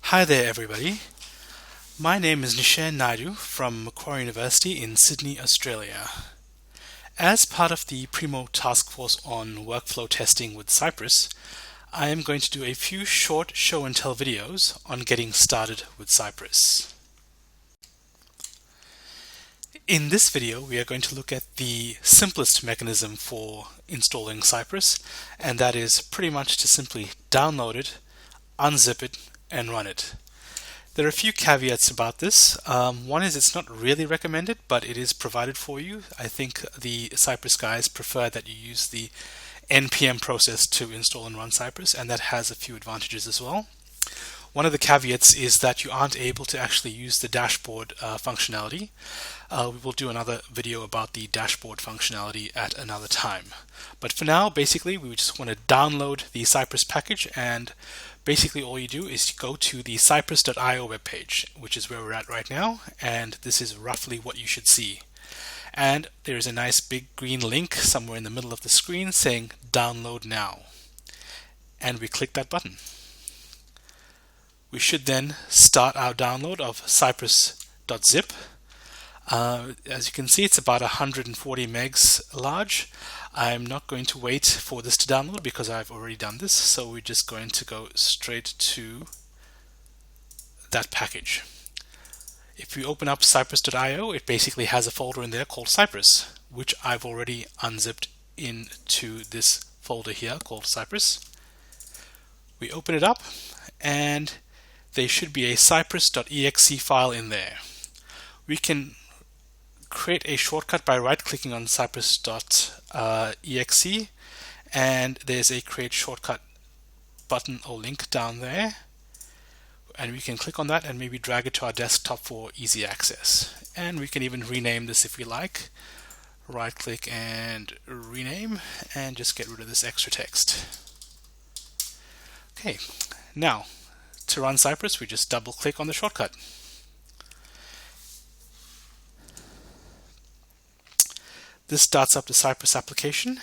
Hi there everybody, my name is Nishan Naidu from Macquarie University in Sydney, Australia. As part of the Primo task force on workflow testing with Cypress, I am going to do a few short show and tell videos on getting started with Cypress. In this video we are going to look at the simplest mechanism for installing Cypress, and that is pretty much to simply download it, unzip it, and run it. There are a few caveats about this. One is it's not really recommended, but it is provided for you. I think the Cypress guys prefer that you use the npm process to install and run Cypress, and that has a few advantages as well. One of the caveats is that you aren't able to actually use the dashboard functionality. We will do another video about the dashboard functionality at another time. But for now, basically, we just want to download the Cypress package, and basically all you do is go to the cypress.io webpage, which is where we're at right now, and this is roughly what you should see. And there is a nice big green link somewhere in the middle of the screen saying download now. And we click that button. We should then start our download of cypress.zip. As you can see, it's about 140 megs large. I'm not going to wait for this to download because I've already done this, so we're just going to go straight to that package. If we open up cypress.io, it basically has a folder in there called Cypress, which I've already unzipped into this folder here called Cypress. We open it up, and there should be a cypress.exe file in there. We can create a shortcut by right-clicking on cypress.exe, and there's a create shortcut button or link down there, and we can click on that and maybe drag it to our desktop for easy access. And we can even rename this if we like. Right-click and rename, and just get rid of this extra text. Okay, now to run Cypress, we just double-click on the shortcut. This starts up the Cypress application,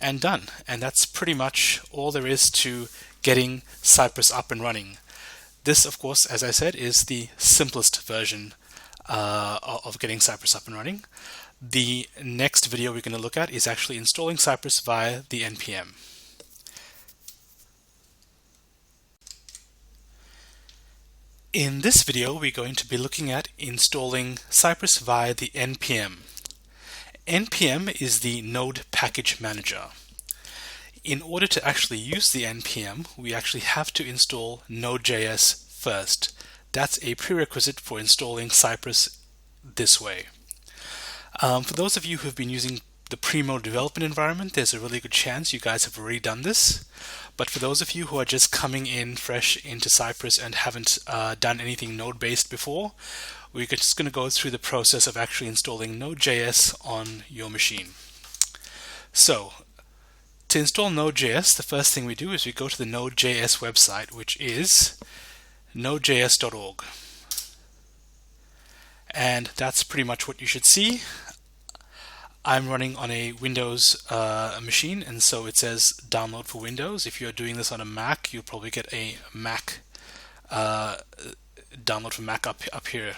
and done. And that's pretty much all there is to getting Cypress up and running. This, of course, as I said, is the simplest version of getting Cypress up and running. The next video we're going to look at is actually installing Cypress via the npm. In this video, we're going to be looking at installing Cypress via the npm. npm is the Node Package Manager. In order to actually use the npm, we actually have to install Nodejs first. That's a prerequisite for installing Cypress this way. For those of you who have been using the Primo development environment, there's a really good chance you guys have already done this. But for those of you who are just coming in fresh into Cypress and haven't done anything Node-based before, we're just going to go through the process of actually installing Node.js on your machine. So, to install Node.js, the first thing we do is we go to the Node.js website, which is nodejs.org. And that's pretty much what you should see. I'm running on a Windows machine, and so it says download for Windows. If you're doing this on a Mac, you'll probably get a Mac download for Mac up here.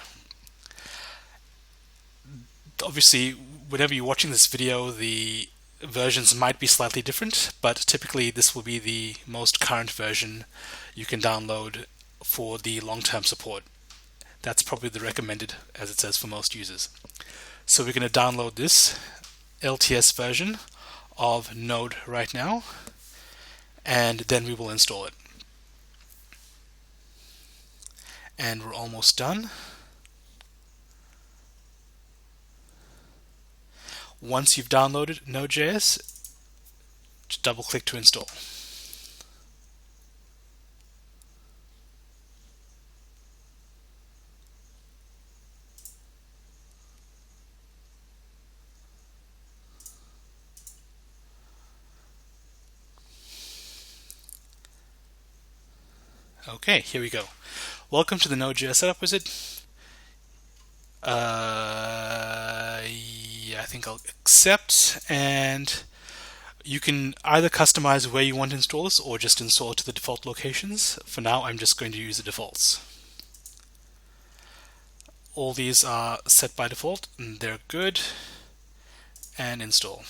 Obviously, whenever you're watching this video, the versions might be slightly different, but typically this will be the most current version you can download for the long-term support. That's probably the recommended, as it says, for most users. So we're going to download this LTS version of Node right now, and then we will install it. And we're almost done. Once you've downloaded Node.js, just double-click to install. Okay, here we go. Welcome to the Node.js setup wizard. Yeah, I think I'll accept, and You can either customize where you want to install this or just install it to the default locations. For now, I'm just going to use the defaults. All these are set by default and they're good. And install.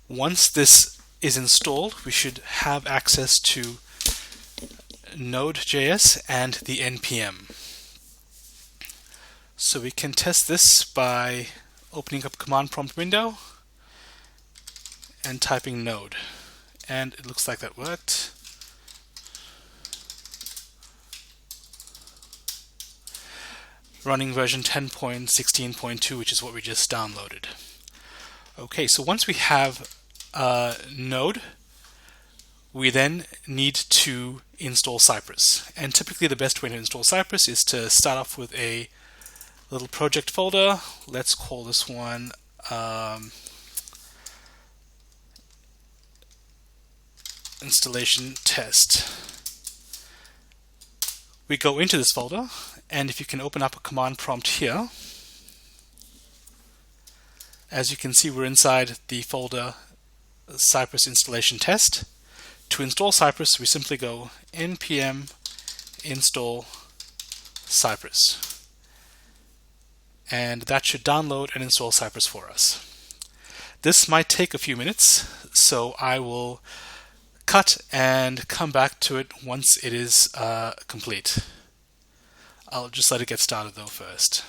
Once this is installed, we should have access to Nodejs and the npm. So we can test this by opening up a command prompt window and typing node. And it looks like that worked. Running version 10.16.2, which is what we just downloaded. Okay, so once we have Node, we then need to install Cypress. And typically the best way to install Cypress is to start off with a little project folder. Let's call this one installation test. We go into this folder, and if you can open up a command prompt here, as you can see, we're inside the folder Cypress installation test. To install Cypress, we simply go npm install Cypress. And that should download and install Cypress for us. This might take a few minutes, so I will cut and come back to it once it is complete. I'll just let it get started though first.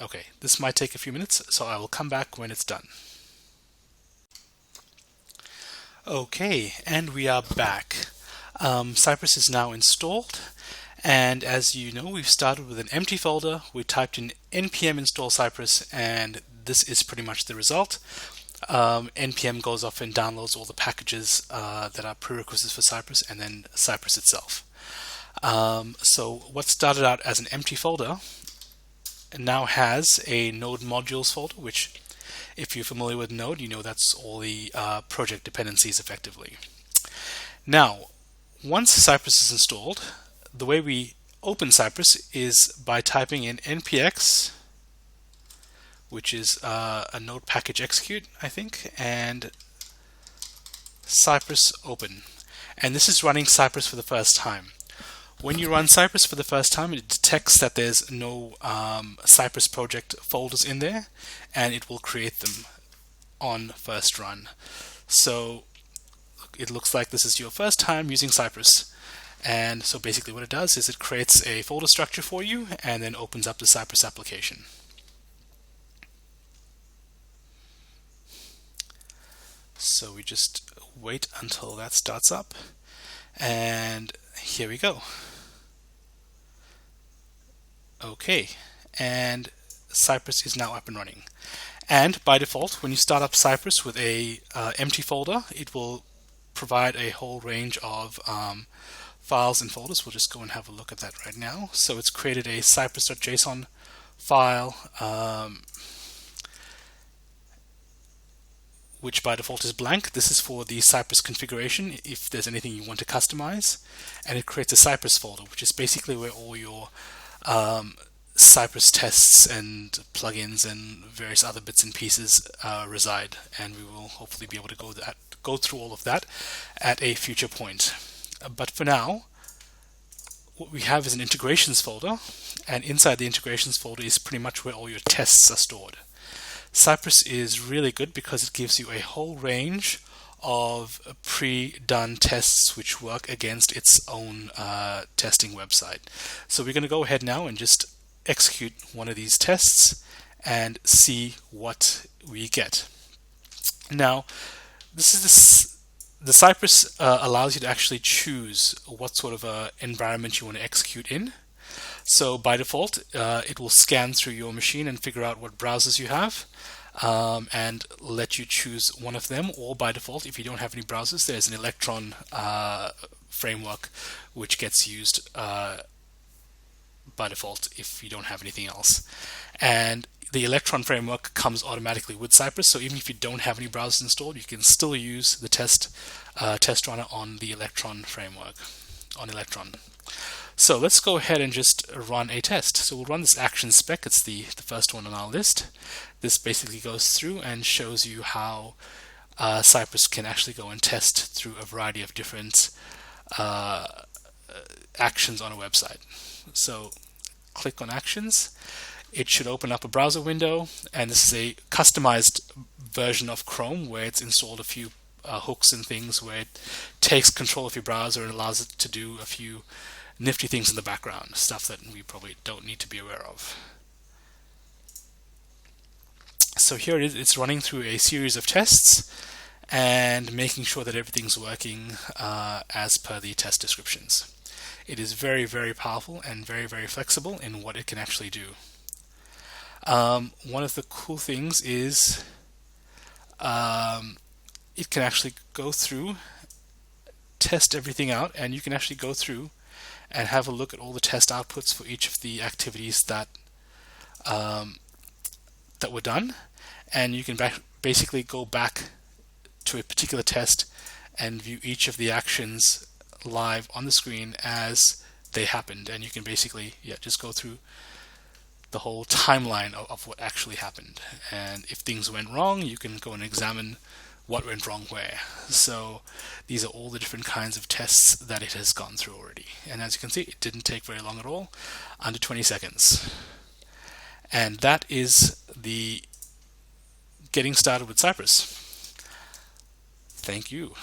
Okay, this might take a few minutes, so I will come back when it's done. Okay, and we are back. Cypress is now installed, and as you know, we've started with an empty folder. We typed in npm install Cypress, and this is pretty much the result. npm goes off and downloads all the packages that are prerequisites for Cypress, and then Cypress itself. So what started out as an empty folder now has a Node modules folder, which, if you're familiar with Node, you know that's all the project dependencies effectively. Now, once Cypress is installed, the way we open Cypress is by typing in npx, which is a node package execute, I think, and Cypress open. And this is running Cypress for the first time. When you run Cypress for the first time, it detects that there's no Cypress project folders in there, and it will create them on first run. So it looks like this is your first time using Cypress. And so basically what it does is it creates a folder structure for you and then opens up the Cypress application. So we just wait until that starts up, and here we go. Okay, and Cypress is now up and running. And by default, when you start up Cypress with a empty folder, it will provide a whole range of files and folders. We'll just go and have a look at that right now. So it's created a cypress.json file, which by default is blank. This is for the Cypress configuration if there's anything you want to customize. And it creates a Cypress folder, which is basically where all your Cypress tests and plugins and various other bits and pieces reside. And we will hopefully be able to go through all of that at a future point. But for now, what we have is an integrations folder, and inside the integrations folder is pretty much where all your tests are stored. Cypress is really good because it gives you a whole range of pre-done tests which work against its own testing website. So we're going to go ahead now and just execute one of these tests and see what we get. Now, this is the Cypress allows you to actually choose what sort of environment you want to execute in. So by default, it will scan through your machine and figure out what browsers you have, and let you choose one of them. Or by default, if you don't have any browsers, there's an Electron framework which gets used by default if you don't have anything else. And the Electron framework comes automatically with Cypress, so even if you don't have any browsers installed, you can still use the test runner on the Electron framework, on Electron. So let's go ahead and just run a test. So we'll run this action spec. It's the first one on our list. This basically goes through and shows you how Cypress can actually go and test through a variety of different actions on a website. So click on actions. It should open up a browser window, and this is a customized version of Chrome where it's installed a few hooks and things where it takes control of your browser and allows it to do a few nifty things in the background, stuff that we probably don't need to be aware of. So here it is. It's running through a series of tests and making sure that everything's working as per the test descriptions. It is very, very powerful and very, very flexible in what it can actually do. One of the cool things is it can actually go through, test everything out, and you can actually go through and have a look at all the test outputs for each of the activities that were done, and you can basically go back to a particular test and view each of the actions live on the screen as they happened, and you can basically just go through the whole timeline of what actually happened. And if things went wrong, you can go and examine what went wrong where. So these are all the different kinds of tests that it has gone through already. And as you can see, it didn't take very long at all, under 20 seconds. And that is the getting started with Cypress. Thank you.